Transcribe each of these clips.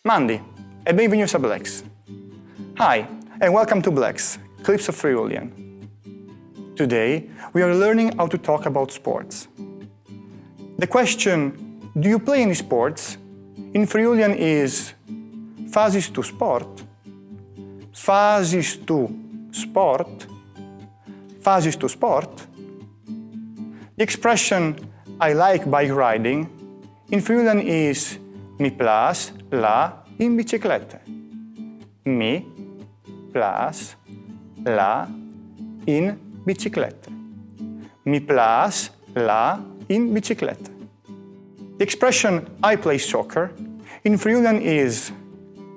Mandi e benvenuti a Blecs. Hi and welcome to Blecs, Clips of Friulian. Today we are learning how to talk about sports. The question, do you play any sports? In Friulian is fazes tu sport? Fazes tu sport? Fazes tu sport? The expression I like bike riding in Friulian is mi plas la in biciclette. Mi plas la in biciclette. Mi plas la in biciclette. The expression I play soccer in Friulian is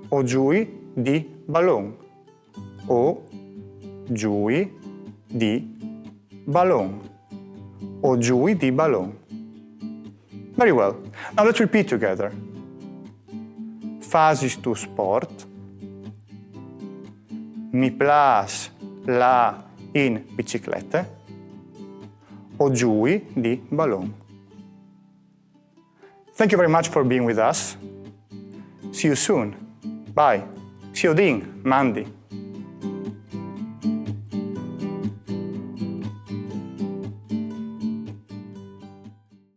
o giui di ballon. O giui di ballon. O giui di ballon. Very well. Now let's repeat together. Fazes tu sport? Mi plas la in biciclette? O giui di ballon. Thank you very much for being with us. See you soon. Bye. Ciao din, Mandi.